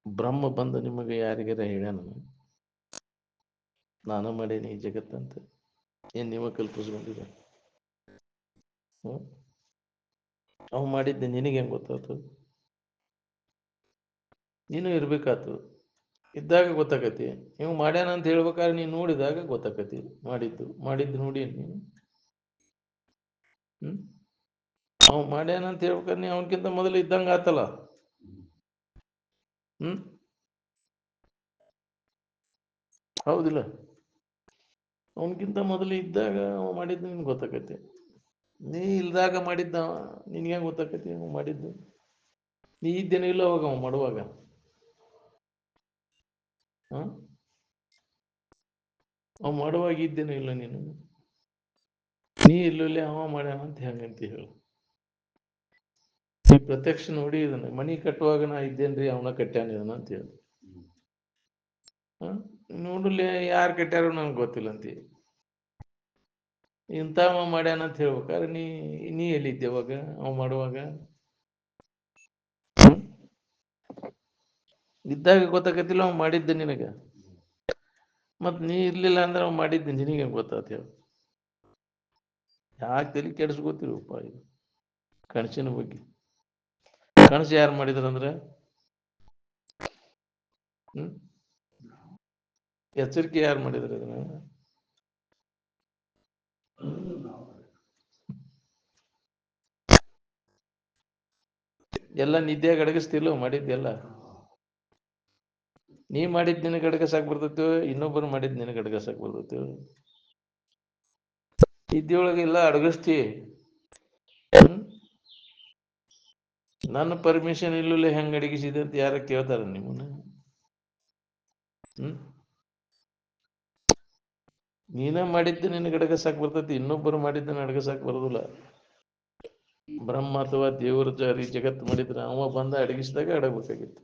ಬ್ರಹ್ಮ ಬಂದು ನಿಮಗೆ ಯಾರಿಗಾರ ಹೇಳ್ಯಾನ ನಾನು ಮಾಡೇನಿ ಈ ಜಗತ್ತಂತ? ಏನ್ ನೀವ ಕಲ್ಪಿಸ್ಕೊಂಡಿರ? ಅವ್ ಮಾಡಿದ್ದೆ ನಿನಗೆ ಹೆಂಗ್ ಗೊತ್ತಾಯ್ತು? ನೀನು ಇರ್ಬೇಕಾತು, ಇದ್ದಾಗ ಗೊತ್ತಾಕತಿ. ನೀವು ಮಾಡ್ಯಾನ ಅಂತ ಹೇಳ್ಬೇಕಾದ್ರೆ ನೀನು ನೋಡಿದಾಗ ಗೊತ್ತಾಕತಿ ಮಾಡಿದ್ದು ನೋಡಿ ನೀನು. ಅವ್ ಮಾಡ್ಯಾನ ಅಂತ ಹೇಳ್ಬೇಕಾದ್ರೆ ನೀ ಅವನಕ್ಕಿಂತ ಮೊದಲು ಇದ್ದಂಗ ಆತಲ್ಲ. ಹೌದಿಲ್ಲ? ಅವನಕ್ಕಿಂತ ಮೊದಲು ಇದ್ದಾಗ ಅವ ಮಾಡಿದ್ದು ನಿನ್ಗೆ ಗೊತ್ತಾಕತಿ. ನೀ ಇಲ್ದಾಗ ಮಾಡಿದ್ದ ನಿನ್ಗೆ ಹೆಂಗ್ ಗೊತ್ತಾಕತಿ ಅವ ಮಾಡಿದ್ದು? ನೀ ಇದ್ದೇನೋ ಇಲ್ಲ ಅವಾಗ ಅವ ಮಾಡುವಾಗ. ಅವ ಮಾಡುವಾಗ ಇದ್ದೇನೋ ಇಲ್ಲ ನೀನು? ನೀ ಇಲ್ಲಲ್ಲೇ ಅವ ಮಾಡ್ಯಾನ ಅಂತ ಹೆಂಗಂತ ಹೇಳು? ಈ ಪ್ರತ್ಯಕ್ಷ ನೋಡಿ ಇದನ್ನ ಮನಿ ಕಟ್ಟುವಾಗ ನಾ ಇದ್ದೇನ್ರಿ ಅವನ ಕಟ್ಟ್ಯಾನ ಇದನ್ನ ಅಂತ ಹೇಳಿ. ನೋಡಲಿ ಯಾರು ಕಟ್ಟ್ಯಾರೋ ನಂಗೆ ಗೊತ್ತಿಲ್ಲ ಅಂತಿ. ಇಂಥವ ಮಾಡ್ಯಾನ ಅಂತ ಹೇಳ್ಬೇಕಾದ್ರೆ ನೀ ಎಲ್ಲಿದ್ದೆ ಅವಾಗ ಅವ ಮಾಡುವಾಗ? ಇದ್ದಾಗ ಗೊತ್ತಾಗತ್ತಿಲ್ಲ ಅವ್ ಮಾಡಿದ್ದೆ ನಿನಗ. ಮತ್ ನೀ ಇರ್ಲಿಲ್ಲ ಅಂದ್ರೆ ಅವ್ ಮಾಡಿದ್ದೆ ನಿನಗೆ ಗೊತ್ತಾತ ಹೇಳು? ಯಾಕೆ ತಲೆ ಕೆಡಿಸ್ಕೋತಿರಪ್ಪ ಇದು ಕನಸಿನ ಬಗ್ಗೆ? ಕನಸು ಯಾರು ಮಾಡಿದ್ರಂದ್ರೆ ಎಚ್ಚರಿಕೆ ಯಾರು ಮಾಡಿದ್ರು ಅದನ್ನ? ಎಲ್ಲ ನಿದ್ದೆಯಾಗ ಅಡಗಿಸ್ತಿಲ್ಲ ಮಾಡಿದ್ದೆಲ್ಲ. ನೀ ಮಾಡಿದ್ ನಿನಗೆ ಅಡಗಸಕ್ ಬರ್ತೈತಿ, ಇನ್ನೊಬ್ಬರು ಮಾಡಿದ್ ನಿನಗೆ ಅಡಗಸಕ್ ಬರ್ತೈತಿ? ಇದ್ದಿಯೊಳಗೆಲ್ಲ ಅಡಗಿಸ್ತಿ. ನನ್ನ ಪರ್ಮಿಷನ್ ಇಲ್ಲೇ ಹೆಂಗ್ ಅಡಗಿಸಿದೆ ಅಂತ ಯಾರ ಕೇಳ್ತಾರ ನಿಮ್ಮನ್ನ? ನೀನ ಮಾಡಿದ್ದು ನಿನಗೆ ಅಡಗಸಕ್ ಬರ್ತೈತಿ, ಇನ್ನೊಬ್ಬರು ಮಾಡಿದ್ದನ್ನ ಅಡಗಸಕ್ ಬರೋದಿಲ್ಲ. ಬ್ರಹ್ಮ ಅಥವಾ ದೇವರ ಜಾರಿ ಜಗತ್ತು ಮಾಡಿದ್ರೆ ಅವ ಬಂದ ಅಡಗಿಸಿದಾಗ ಅಡಗಬೇಕಾಗಿತ್ತು.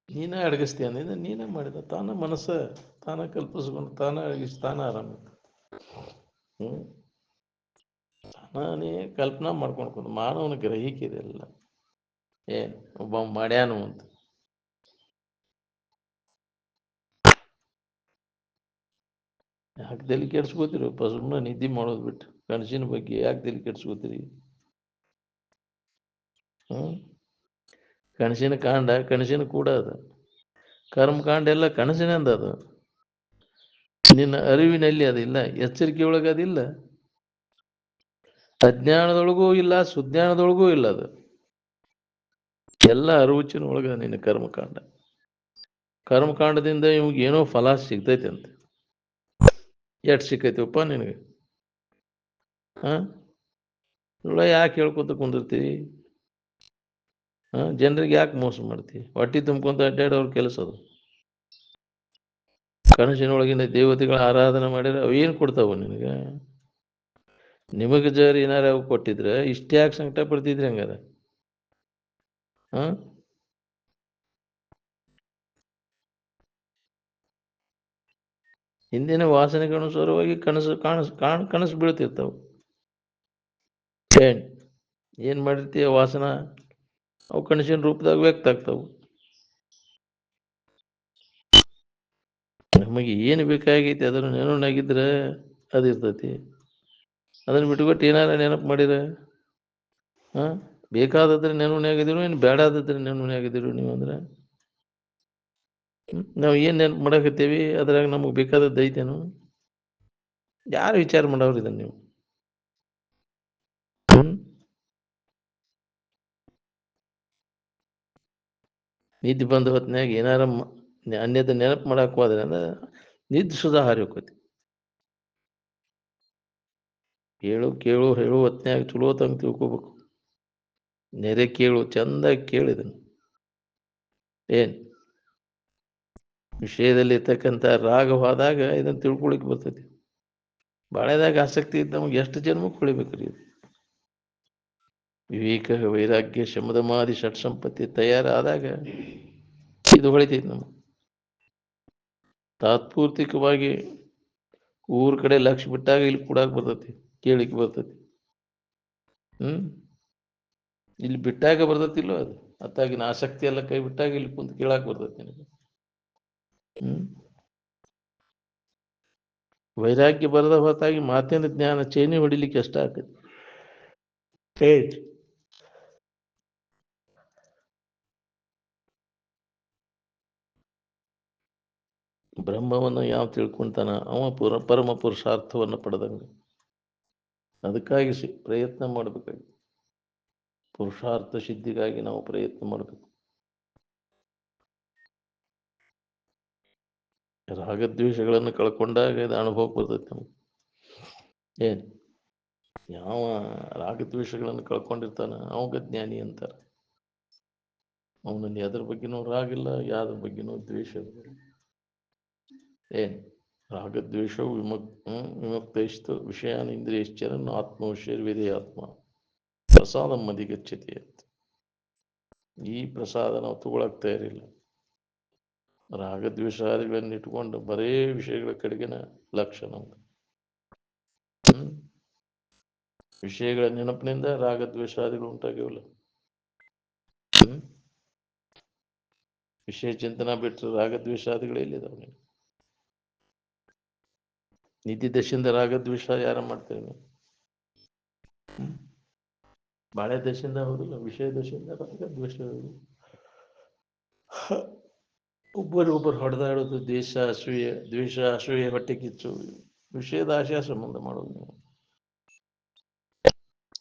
ನೀನೇ ಅಡಗಿಸ್ತೀಯ ಅಂದಿದ್ದ, ನೀನೇ ಮಾಡಿದ. ತಾನ ಮನಸ್ಸ ತಾನ ಕಲ್ಪಿಸ್ಕೊಂಡು ತಾನ ಅಡಗಿಸಿ ತಾನ ಆರಾಮ. ನಾನೇ ಕಲ್ಪನಾ ಮಾಡ್ಕೊಂಡು ಮಾನವನ ಗ್ರಹಿಕೆ ಇದೆಲ್ಲ. ಏನ್ ಒಬ್ಬ ಮಾಡ್ಯಾನು ಅಂತ ಯಾಕೆ ತಲೆ ಕೆಡ್ಸ್ಕೋತೀರಪ್ಪ? ಸುಮ್ಮನೆ ನಿದ್ದೆ ಮಾಡೋದು ಬಿಟ್ಟು ಕನಸಿನ ಬಗ್ಗೆ ಯಾಕೆ ತಲೆ ಕೆಡ್ಸ್ಕೋತೀರಿ? ಕನಸಿನ ಕಾಂಡ ಕನಸಿನ ಕೂಡ ಅದು. ಕರ್ಮಕಾಂಡ ಎಲ್ಲ ಕನಸಿನಿಂದ ಅದು. ನಿನ್ನ ಅರಿವಿನಲ್ಲಿ ಅದಿಲ್ಲ, ಎಚ್ಚರಿಕೆಯೊಳಗೆ ಅದಿಲ್ಲ, ಅಜ್ಞಾನದೊಳಗೂ ಇಲ್ಲ, ಸುಜ್ಞಾನದೊಳಗೂ ಇಲ್ಲ. ಅದು ಎಲ್ಲ ಅರಿವಿನ ಒಳಗ ನಿನ್ನ ಕರ್ಮಕಾಂಡ. ಕರ್ಮಕಾಂಡದಿಂದ ಇವ್ಗೆ ಏನೋ ಫಲ ಸಿಗ್ತೈತೆ ಅಂತ. ಎಷ್ಟು ಸಿಕ್ಕೈತಿವಪ್ಪ ನಿನಗೆ? ಯಾಕೆ ಹೇಳ್ಕೊತ ಕುಂದಿರ್ತೀವಿ? ಜನರಿಗೆ ಯಾಕೆ ಮೋಸ ಮಾಡ್ತೀವಿ? ಹೊಟ್ಟಿ ತುಂಬ್ಕೊಂತ ಅಡ್ಡಾಡೋರ್ ಕೆಲಸ ಅದು. ಕನಸಿನೊಳಗಿನ ದೇವತೆಗಳ ಆರಾಧನೆ ಮಾಡಿದ್ರೆ ಅವು ಏನು ಕೊಡ್ತಾವ ನಿನಗೆ? ನಿಮಗೆ ಜರ್ ಏನಾರ ಅವು ಕೊಟ್ಟಿದ್ರೆ ಇಷ್ಟೇ ಯಾಕೆ ಸಂಕಟ ಪಡ್ತಿದ್ರಿ ಹಂಗಾರ? ಹಿಂದಿನ ವಾಸನೆಗಳ ಅನುಸಾರವಾಗಿ ಕನಸು ಬೀಳ್ತಿರ್ತಾವ. ಏನ್ ಮಾಡಿರ್ತೀಯ ವಾಸನ ಅವು ಕನಸಿನ ರೂಪದಾಗ ವ್ಯಕ್ತ ಆಗ್ತಾವು. ನಮಗೆ ಏನು ಬೇಕಾಗೈತಿ ಅದನ್ನು ನೆನಪಿನಾಗಿದ್ರೆ ಅದಿರ್ತೈತಿ. ಅದನ್ನ ಬಿಟ್ಬಿಟ್ಟು ಏನಾರ ನೆನಪು ಮಾಡಿರ ಬೇಕಾದದ್ರೆ ನೆನಪಿನಾಗಿದ್ರು, ಏನು ಬೇಡಾದದ್ರೆ ನೆನಪಿನಾಗಿದ್ರು ನೀವು ಅಂದ್ರೆ ನಾವು ಏನ್ ನೆನಪು ಮಾಡಕತ್ತೀವಿ ಅದ್ರಾಗ ನಮಗೆ ಬೇಕಾದದ್ದು ಐತೇನು? ಯಾರು ವಿಚಾರ ಮಾಡೋರು ಇದನ್ನ ನೀವು? ನಿದ್ದೆ ಬಂದ ಹೊತ್ನ್ಯಾಗ ಏನಾರ ಅನ್ಯದ ನೆನಪು ಮಾಡಕ್ ಹೋದ್ರೆ ಅಂದ್ರೆ ನಿದ್ದೆ ಸುಧಾ ಹಾರಿ ಹೋಗ್ತೈತಿ. ಕೇಳು ಹೇಳು ಹೊತ್ನ್ಯಾಗ ಚಲೋ ತಂಗ ತಿಳ್ಕೊಬೇಕು. ನೆರೆ ಕೇಳು, ಚಂದಾಗಿ ಕೇಳಿದನು. ಏನ್ ವಿಷಯದಲ್ಲಿ ಇರ್ತಕ್ಕಂಥ ರಾಗವಾದಾಗ ಇದನ್ನ ತಿಳ್ಕೊಳಿಕ್ ಬರ್ತೈತಿ. ಬಾಳೆದಾಗ ಆಸಕ್ತಿ ಇದ್ದ ನಮಗೆ ಎಷ್ಟು ಜನ್ಮಕ್ಕೆ ಹೊಳಿಬೇಕ್ರಿ ಇದು. ವಿವೇಕ, ವೈರಾಗ್ಯ, ಶಮದಮಾದಿ ಷಟ್ ಸಂಪತ್ತಿ ತಯಾರಾದಾಗ ಇದು ಹೊಳಿತೈತಿ ನಮ್ಗೆ. ತಾತ್ಪೂರ್ತಿಕವಾಗಿ ಊರ್ ಕಡೆ ಲಕ್ಷ ಬಿಟ್ಟಾಗ ಇಲ್ಲಿ ಕೂಡಾಕ್ ಬರ್ತೈತಿ, ಕೇಳಿಕ್ ಬರ್ತೈತಿ. ಇಲ್ಲಿ ಬಿಟ್ಟಾಗ ಬರ್ತೈತಿಲ್ಲೋ ಅದು, ಅತ್ತಾಗಿನ ಆಸಕ್ತಿ ಎಲ್ಲ ಕೈ ಬಿಟ್ಟಾಗ ಇಲ್ಲಿ ಕುಂತ ಕೇಳಾಕ್ ಬರ್ತೈತಿ ನಿನಗೆ. ವೈರಾಗ್ಯ ಬರದ ಹೊತ್ತಾಗಿ ಮಾತಿನ ಜ್ಞಾನ ಚೇನಿ ಹೊಡಿಲಿಕ್ಕೆ ಅಷ್ಟ ಆಕೈತಿ. ಬ್ರಹ್ಮವನ್ನು ಯಾವ ತಿಳ್ಕೊಂತಾನ ಅವ ಪರಮ ಪುರುಷಾರ್ಥವನ್ನು ಪಡೆದಂಗ. ಅದಕ್ಕಾಗಿ ಪ್ರಯತ್ನ ಮಾಡಬೇಕಾಗಿ, ಪುರುಷಾರ್ಥ ಸಿದ್ಧಿಗಾಗಿ ನಾವು ಪ್ರಯತ್ನ ಮಾಡಬೇಕು. ರಾಗದ್ವೇಷಗಳನ್ನು ಕಳ್ಕೊಂಡಾಗ ಇದು ಅನುಭವಕ್ಕೆ ಬರ್ತೈತಿ ನಮ್ಗೆ. ಏನ್ ಯಾವ ರಾಗದ್ವೇಷಗಳನ್ನು ಕಳ್ಕೊಂಡಿರ್ತಾನ ಅವಾಗ ಜ್ಞಾನಿ ಅಂತಾರ. ಅವನಲ್ಲಿ ಯಾವ್ದ್ರ ಬಗ್ಗೆನೂ ರಾಗಿಲ್ಲ, ಯಾವ್ದ್ರ ಬಗ್ಗೆನೂ ದ್ವೇಷ ಇಲ್ಲ. ಏನ್ ರಾಗದ್ವೇಷವು ವಿಮುಕ್ತೈಸ್ತು ವಿಷಯಾನ್ ಇಂದ್ರಿಯಶ್ಚರನ್ ಆತ್ಮವಿಷಯರ್ವಿಧೇಯಾತ್ಮ ಪ್ರಸಾದ ಮದಿಗಚ್ಚತಿ ಅಂತ. ಈ ಪ್ರಸಾದ ನಾವು ತಗೊಳಕ್ ತಯಾರಿಲ್ಲ. ರಾಗದ್ವೇಷಾದಿಗಳನ್ನು ಇಟ್ಕೊಂಡು ಬರೇ ವಿಷಯಗಳ ಕಡೆಗಿನ ಲಕ್ಷ್ಯ ನಮ್ದು. ವಿಷಯಗಳ ನೆನಪಿನಿಂದ ರಾಗದ್ವೇಷಾದಿಗಳು ಉಂಟಾಗ್ಯವಲ್ಲ. ವಿಷಯ ಚಿಂತನಾ ಬಿಟ್ಟರೆ ರಾಗದ್ವೇಷಾದಿಗಳು ಎಲ್ಲಿದಾವೆ? ನಿಧಿ ದಶೆಯಿಂದ ರಾಗದ್ವೇಷ ಯಾರ ಮಾಡ್ತೇವೆ? ಬಾಳೆ ದಶೆಯಿಂದ ಹೌದಿಲ್ಲ, ವಿಷಯ ದಶೆಯಿಂದ ರಾಗದ್ವೇಷ. ಒಬ್ಬರಿಗೊಬ್ಬರು ಹೊಡೆದಾಡೋದು, ದ್ವೇಷ ಅಸೂಯೆ ಹೊಟ್ಟೆ ಕಿಚ್ಚು, ವಿಷಯದ ಆಶಯ ಸಂಬಂಧ ಮಾಡೋದು. ನೀವು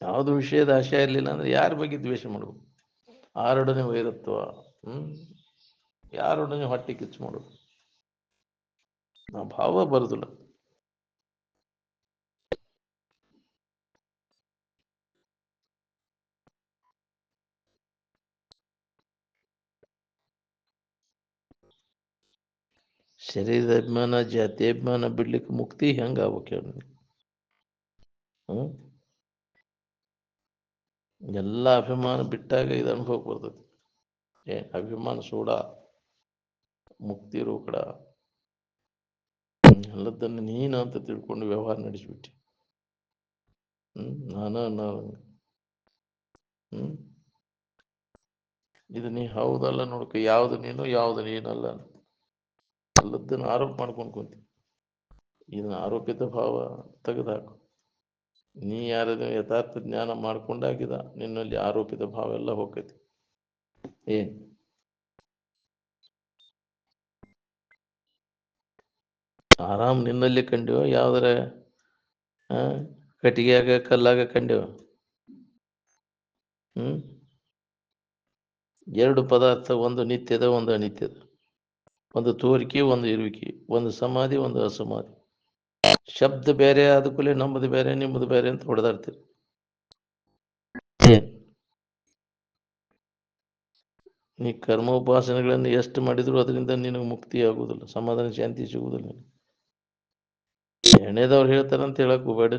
ಯಾವುದು ವಿಷಯದ ಆಶಯ ಇರಲಿಲ್ಲ ಅಂದ್ರೆ ಯಾರ ಬಗ್ಗೆ ದ್ವೇಷ ಮಾಡಬೇಕು? ಆರೊಡನೆ ವೈರತ್ವ, ಯಾರೊಡನೆ ಹೊಟ್ಟೆ ಕಿಚ್ಚು ಮಾಡೋದು? ಆ ಭಾವ ಬರುದಿಲ್ಲ. ಶರೀರದ ಅಭಿಮಾನ, ಜಾತಿ ಅಭಿಮಾನ ಬಿಡ್ಲಿಕ್ಕೆ ಮುಕ್ತಿ ಹೆಂಗ ಆಗ್ಬೇಕು ಹೇಳಿ? ಎಲ್ಲ ಅಭಿಮಾನ ಬಿಟ್ಟಾಗ ಇದು ಅನುಭವ ಬರ್ತದೆ. ಅಭಿಮಾನ ಸೂಡ, ಮುಕ್ತಿ ರೂಕಡ, ಎಲ್ಲದನ್ನು ನೀನು ಅಂತ ತಿಳ್ಕೊಂಡು ವ್ಯವಹಾರ ನಡೆಸಿಬಿಟ್ಟು ನಾನು ಇದು ನೀ ಹೌದಲ್ಲ ನೋಡ್ಕ, ಯಾವ್ದು ನೀನು ಯಾವ್ದು ನೀನಲ್ಲ, ಎಲ್ಲದನ್ನು ಆರೋಪ ಮಾಡ್ಕೊಂಡು ಕುಂತಿ. ಇದನ್ನ ಆರೋಪಿತ ಭಾವ ತೆಗೆದುಹಾಕು. ನೀ ಯಾರದ ಯಥಾರ್ಥ ಜ್ಞಾನ ಮಾಡ್ಕೊಂಡಾಗಿದ ನಿನ್ನಲ್ಲಿ ಆರೋಪಿತ ಭಾವ ಎಲ್ಲ ಹೋಗ್ತೈತಿ. ಏನ್ ಆರಾಮ್ ನಿನ್ನಲ್ಲಿ ಕಂಡಿವ? ಯಾವ್ದಾರ ಕಟ್ಟಿಗೆಯಾಗ ಕಲ್ಲಾಗ ಕಂಡಿವ? ಎರಡು ಪದಾರ್ಥ, ಒಂದು ನಿತ್ಯದ ಒಂದು ಅನಿತ್ಯದ, ಒಂದು ತೋರಿಕೆ ಒಂದು ಇರುವಿಕೆ, ಒಂದು ಸಮಾಧಿ ಒಂದು ಅಸಮಾಧಿ. ಶಬ್ದ ಬೇರೆ ಆದ ಕೂಡಲೇ ನಮ್ಮದು ಬೇರೆ ನಿಮ್ಮದು ಬೇರೆ ಅಂತ ಹೊಡೆದಾಡ್ತೀರಿ. ನೀ ಕರ್ಮೋಪಾಸನೆಗಳನ್ನು ಎಷ್ಟು ಮಾಡಿದ್ರು ಅದರಿಂದ ನಿನಗೆ ಮುಕ್ತಿ ಆಗುವುದಿಲ್ಲ, ಸಮಾಧಾನ ಶಾಂತಿ ಸಿಗುವುದಿಲ್ಲ. ಎಣ್ಣೆದವ್ರು ಹೇಳ್ತಾರಂತ ಹೇಳಕ್ ಹೋಗ್ಬೇಡ.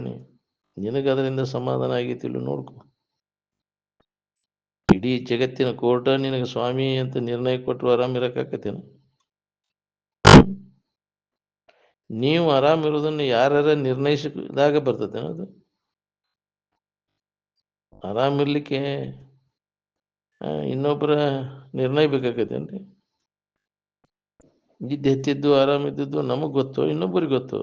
ನಿನಗೆ ಅದರಿಂದ ಸಮಾಧಾನ ಆಗೈತಿಲ್ಲ ನೋಡ್ಕೊ. ಇಡೀ ಜಗತ್ತಿನ ಕೋರ್ಟ ನಿನಗೆ ಸ್ವಾಮಿ ಅಂತ ನಿರ್ಣಯ ಕೊಟ್ಟರು ಆರಾಮ್ ಇರಕಾಕತ್ತೇನ? ನೀವು ಆರಾಮ್ ಇರೋದನ್ನು ಯಾರ ನಿರ್ಣಯಿಸಿದಾಗ ಬರ್ತದೆ ಅದು? ಆರಾಮಿರ್ಲಿಕ್ಕೆ ಇನ್ನೊಬ್ಬರ ನಿರ್ಣಯ ಬೇಕಾಕತ್ತೇನ್ರಿ? ಎತ್ತಿದ್ದು ಆರಾಮಿದ್ದು ನಮಗ್ ಗೊತ್ತು, ಇನ್ನೊಬ್ಬರಿಗೆ ಗೊತ್ತು.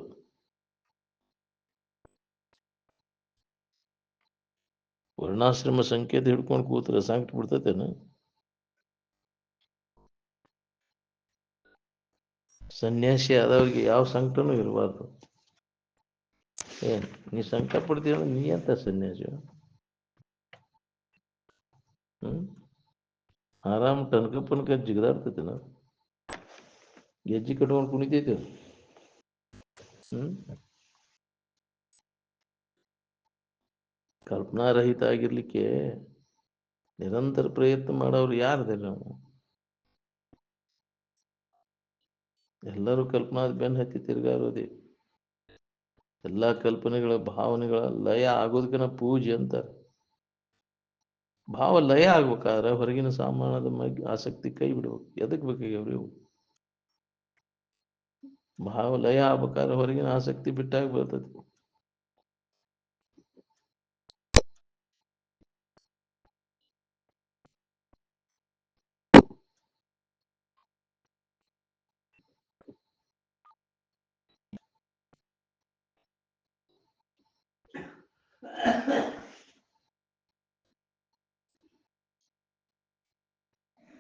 ವರ್ಣಾಶ್ರಮ ಸಂಕೇತ ಹಿಡ್ಕೊಂಡು ಕೂತ್ರೆ ಸಂಕಟ ಬಿಡ್ತತೇನ? ಸನ್ಯಾಸಿ ಆದವ್ರಿಗೆ ಯಾವ ಸಂಕಟನೂ ಇರಬಾರ್ದು. ನೀ ಸಂಕಟ ಪಡ್ತೀಯ ನೀ ಅಂತ ಸನ್ಯಾಸಿ? ಆರಾಮ್ ಟನ್ಕ ಪನ್ಕ ಜಿಗದಾಡ್ತೈತಿನ? ಗೆಜ್ಜಿ ಕಟ್ಕೊಂಡು ಕುಣಿತೈತಿ. ಕಲ್ಪನಾರಹಿತ ಆಗಿರ್ಲಿಕ್ಕೆ ನಿರಂತರ ಪ್ರಯತ್ನ ಮಾಡೋರು ಯಾರದಿಲ್ಲ ನಾವು? ಎಲ್ಲರೂ ಕಲ್ಪನಾದ ಬೆನ್ನು ಹತ್ತಿ ತಿರ್ಗಾರೋದೇ. ಎಲ್ಲಾ ಕಲ್ಪನೆಗಳ ಭಾವನೆಗಳ ಲಯ ಆಗೋದಕ್ಕನ ಪೂಜೆ ಅಂತ. ಭಾವ ಲಯ ಆಗ್ಬೇಕಾದ್ರೆ ಹೊರಗಿನ ಸಾಮಾನದ ಆಸಕ್ತಿ ಕೈ ಬಿಡ್ಬೇಕು. ಎದಕ್ ಬೇಕಾಗ್ಯವ್ರಿ ಇವು? ಭಾವ ಲಯ ಆಗ್ಬೇಕಾದ್ರೆ ಹೊರಗಿನ ಆಸಕ್ತಿ ಬಿಟ್ಟಾಗ ಬರ್ತದೆ.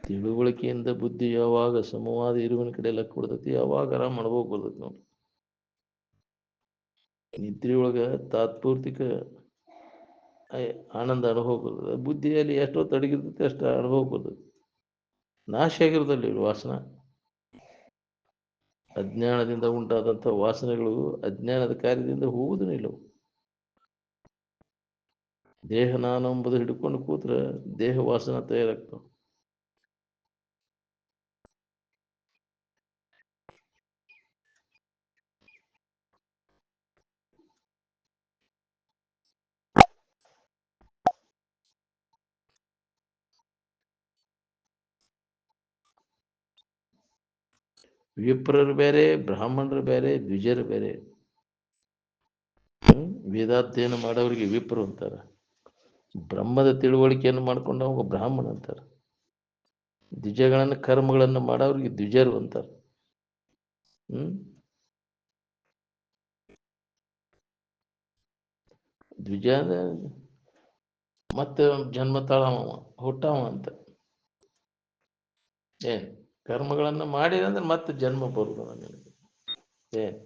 ತಿಳುವಳಿಕೆಯಿಂದ ಬುದ್ಧಿ ಯಾವಾಗ ಸಮವಾದ ಇರುವಿನ ಕಡೆ ಲೆಕ್ಕ ಕೊಡ್ತೈತಿ, ಯಾವಾಗ ಆರಾಮ್ ಅನುಭವಕ್ಕೆ ಬರ್ತೈತಿ ನೋಡಿ. ನಿದ್ರೆ ಒಳಗ ತಾತ್ಪೂರ್ತಿಕ ಆನಂದ ಅನುಭವ ಬರ್ತದೆ. ಬುದ್ಧಿಯಲ್ಲಿ ಎಷ್ಟೊತ್ತು ಅಡಗಿರ್ತೈತಿ ಅಷ್ಟು ಅನುಭವ ಬರ್ತದೆ. ನಾಶ ಆಗಿರೋದಲ್ಲಿ ವಾಸನ. ಅಜ್ಞಾನದಿಂದ ಉಂಟಾದಂಥ ವಾಸನೆಗಳು ಅಜ್ಞಾನದ ಕಾರ್ಯದಿಂದ ಹೋಗುವುದೂ ಇಲ್ಲ. ದೇಹ ನಾನು ಎಂಬುದು ಹಿಡ್ಕೊಂಡು ಕೂತ್ರೆ ದೇಹ ವಾಸನ ತಯಾರಾಗ್ತಾವ. ವಿಪ್ರರು ಬೇರೆ, ಬ್ರಾಹ್ಮಣರು ಬೇರೆ, ದ್ವಿಜರು ಬೇರೆ. ವೇದಾಧ್ಯಯನ ಮಾಡೋರಿಗೆ ವಿಪ್ರು ಅಂತಾರ. ಬ್ರಹ್ಮದ ತಿಳುವಳಿಕೆಯನ್ನು ಮಾಡ್ಕೊಂಡವಾಗ ಬ್ರಾಹ್ಮಣ ಅಂತಾರೆ. ದ್ವಿಜಗಳನ್ನು ಕರ್ಮಗಳನ್ನು ಮಾಡೋರಿಗೆ ದ್ವಿಜರು ಅಂತಾರೆ. ದ್ವಿಜ ಅಂದ್ರೆ ಮತ್ತೆ ಜನ್ಮ ತಾಳವ ಹುಟ್ಟವ ಅಂತ. ಏನ್ ಕರ್ಮಗಳನ್ನು ಮಾಡಿದಂದ್ರೆ ಮತ್ತೆ ಜನ್ಮ ಬರುದು ನನಗೆ. ಏನ್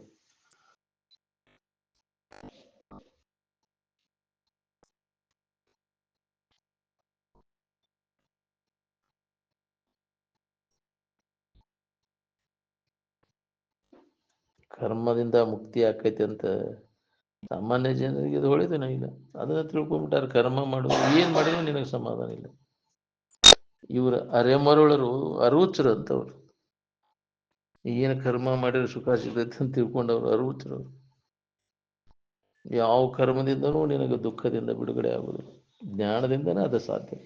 ಕರ್ಮದಿಂದ ಮುಕ್ತಿ ಆಕೈತಿ ಅಂತ ಸಾಮಾನ್ಯ ಜನರಿಗೆ ಅದು ಹೊಳಿದೇನ ಇಲ್ಲ. ಅದನ್ನ ತಿಳ್ಕೊಂಡ್ಬಿಟ್ಟಾರೆ. ಕರ್ಮ ಮಾಡುವ ಏನ್ ಮಾಡಿದ್ರು ನಿನಗೆ ಸಮಾಧಾನ ಇಲ್ಲ. ಇವ್ರ ಅರೆಮರುಳರು ಅರುಚರು ಅಂತವ್ರು. ಏನು ಕರ್ಮ ಮಾಡಿದ್ರೆ ಸುಖ ಸಿಗ್ತೈತೆ ಅಂತ ತಿಳ್ಕೊಂಡವ್ರು ಅರುಚರು. ಯಾವ ಕರ್ಮದಿಂದನೂ ನಿನಗೆ ದುಃಖದಿಂದ ಬಿಡುಗಡೆ ಆಗುವುದು ಜ್ಞಾನದಿಂದನೇ ಅದು ಸಾಧ್ಯ.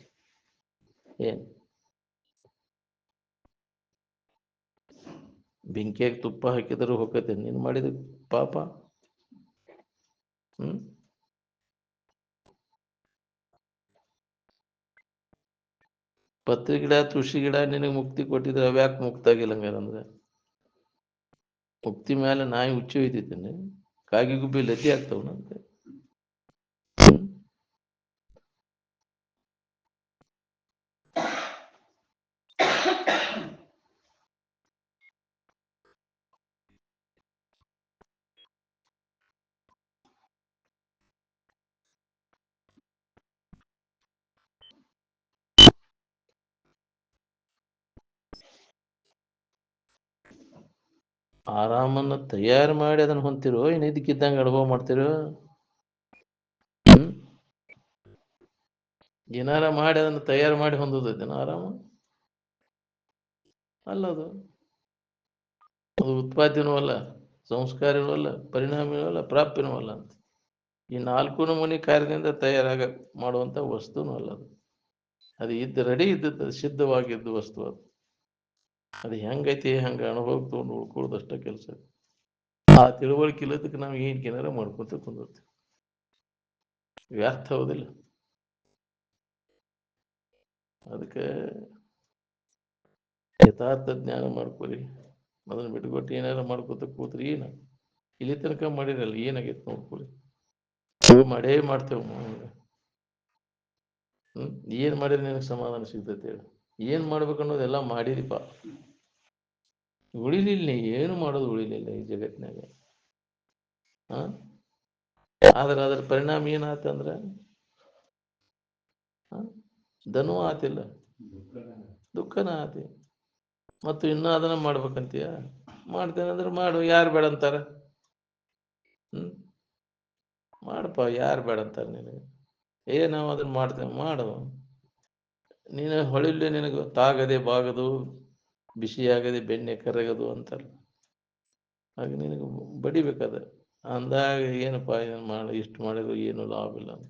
ಏನ್ ಬೆಂಕಿಯಾಗಿ ತುಪ್ಪ ಹಾಕಿದರೂ ಹೋಗತ್ತೆ ನೀನು ಮಾಡಿದ ಪಾಪ. ಪತ್ರಿ ಗಿಡ ತುಳಸಿ ಗಿಡ ನಿನಗೆ ಮುಕ್ತಿ ಕೊಟ್ಟಿದ್ರೆ ಅವ್ಯಾಕೆ ಮುಕ್ತ ಆಗಿಲ್ಲ ಹಂಗಾರಂದ್ರೆ? ಮುಕ್ತಿ ಮೇಲೆ ನಾಯಿ ಹುಚ್ಚಿ ಒಯ್ದಿದ್ದೇನೆ, ಕಾಗಿ ಗುಬ್ಬಿ ಲದ್ದಿ ಆಗ್ತಾವನಂತೆ. ಆರಾಮನ್ನ ತಯಾರು ಮಾಡಿ ಅದನ್ನ ಹೊಂತಿರೋ ಏನ್ ಇದಕ್ಕಿದ್ದಂಗೆ ಅನುಭವ ಮಾಡ್ತಿರೋ? ಏನಾರ ಮಾಡಿ ಅದನ್ನು ತಯಾರು ಮಾಡಿ ಹೊಂದೋದೈತೇನ ಆರಾಮ? ಅಲ್ಲದು ಅದು ಉತ್ಪಾದ್ಯನೂ ಅಲ್ಲ, ಸಂಸ್ಕಾರನೂ ಅಲ್ಲ, ಪರಿಣಾಮನೂ ಅಲ್ಲ, ಪ್ರಾಪ್ಯನೂ ಅಲ್ಲ ಅಂತ. ಈ ನಾಲ್ಕು ನಮೂನಿ ಕಾರ್ಯದಿಂದ ತಯಾರಾಗ ಮಾಡುವಂಥ ವಸ್ತುನೂ ಅಲ್ಲ ಅದು. ಅದು ಇದ್ದ ರೆಡಿ ಇದ್ದದ್ದು ಸಿದ್ಧವಾಗಿದ್ದು ವಸ್ತು ಅದು. ಅದು ಹೆಂಗೈತಿ ಹಂಗೆ ಅನುಭವ ತೊಗೊಂಡು ಉಳ್ಕೊಳ್ಳೋದಷ್ಟೇ ಕೆಲಸ. ಆ ತಿಳುವಳಿಕೆ ಇಲ್ಲದಕ್ಕೆ ನಾವು ಏನು ಏನಾರ ಮಾಡ್ಕೊತ ಕುಂದಿರ್ತೀವಿ. ವ್ಯರ್ಥ ಹೌದಿಲ್ಲ. ಅದಕ್ಕೆ ಯಥಾರ್ಥ ಜ್ಞಾನ ಮಾಡ್ಕೊರಿ. ಅದನ್ನ ಬಿಟ್ಕೊಟ್ಟು ಏನಾರ ಮಾಡ್ಕೊತ ಕೂತ್ರಿ ಏನು ಇಲ್ಲಿ ತನಕ ಮಾಡಿರಲ್ಲ ಏನಾಗೈತೆ ನೋಡ್ಕೊರಿ. ಮಾಡೇ ಮಾಡ್ತೇವೆ. ಏನು ಮಾಡಿದ್ರೆ ನಿನಗೆ ಸಮಾಧಾನ ಸಿಗ್ತೈತೆ ಹೇಳಿ? ಏನು ಮಾಡ್ಬೇಕು ಅನ್ನೋದೆಲ್ಲ ಮಾಡಿರಿಪ್ಪ. ಉಳಿಲಿಲ್ಲ, ಏನು ಮಾಡೋದು ಉಳಿಲಿಲ್ಲ ಈ ಜಗತ್ತಿನಾಗ. ಆದ್ರೆ ಅದ್ರ ಪರಿಣಾಮ ಏನಾತಂದ್ರೆ ಧನೂ ಆತಿಲ್ಲ, ದುಃಖನ ಆತಿ. ಮತ್ತು ಇನ್ನೂ ಅದನ್ನ ಮಾಡ್ಬೇಕಂತೀಯ? ಮಾಡ್ತೇನೆ ಅಂದ್ರೆ ಮಾಡು, ಯಾರು ಬೇಡ ಅಂತಾರೆ? ಮಾಡಪ್ಪ, ಯಾರು ಬೇಡ ಅಂತಾರೆ ನಿನಗೆ? ನಾವು ಅದನ್ನ ಮಾಡ್ತೇವೆ ಮಾಡು. ನೀನು ಹೊಳಿಲಿ ನಿನಗೆ ತಾಗದೆ ಬಾಗದು, ಬಿಸಿಯಾಗದೆ ಬೆಣ್ಣೆ ಕರಗದು ಅಂತಾರೆ. ಹಾಗೆ ನಿನಗೆ ಬಡಿಬೇಕಾದ ಅಂದಾಗ ಏನಪ್ಪ ಏನು ಮಾಡಿ ಇಷ್ಟು ಮಾಡಿದ್ರು ಏನು ಲಾಭ ಇಲ್ಲ ಅಂತ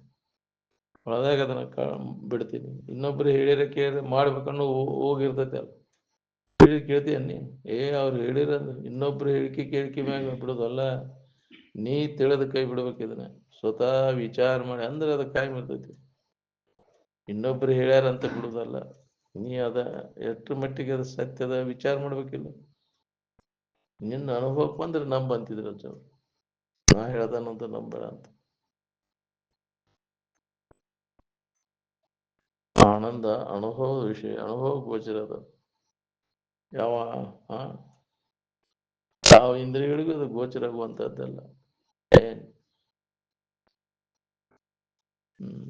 ಹೊಳದಾಗ ಅದನ್ನು ಬಿಡ್ತೀನಿ. ಇನ್ನೊಬ್ರು ಹೇಳಿದ್ರೆ ಕೇಳಿದ್ರೆ ಮಾಡ್ಬೇಕನ್ನೋ ಹೋಗಿರ್ತೈತೆ ಅಲ್ಲ. ಕೇಳ್ತೀಯ ನೀ? ಅವ್ರು ಹೇಳಿರಂದ್ರೆ ಇನ್ನೊಬ್ರು ಹೇಳಿಕೆ ಕೇಳಿಕೆ ಮ್ಯಾಗ ಬಿಡೋದಲ್ಲ. ನೀ ತಿಳಿದ ಕೈ ಬಿಡ್ಬೇಕು ಇದನ್ನ. ಸ್ವತಃ ವಿಚಾರ ಮಾಡಿ ಅಂದ್ರೆ ಅದ ಕಾಯಂ ಇರ್ತೈತಿ. ಇನ್ನೊಬ್ರು ಹೇಳ್ಯಾರ ಅಂತ ಬಿಡುದಲ್ಲ. ನೀ ಅದ ಎಷ್ಟ್ರ ಮಟ್ಟಿಗೆ ಅದ ಸತ್ಯದ ವಿಚಾರ ಮಾಡ್ಬೇಕಿಲ್ಲ. ನಿನ್ನ ಅನುಭವಕ್ಕೆ ಬಂದ್ರೆ ನಂಬ ಅಂತಿದ್ರ ಜನ. ನಾ ಹೇಳ್ದಾನಂತ ನಂಬರ ಅಂತ. ಆನಂದ ಅನುಭವದ ವಿಷಯ, ಅನುಭವ ಗೋಚರ ಅದ. ಯಾವ ಯಾವ ಇಂದ್ರಿಯಗಳಿಗೂ ಅದು ಗೋಚರ ಆಗುವಂತದ್ದಲ್ಲ. ಏನ್ ಹ್ಮ್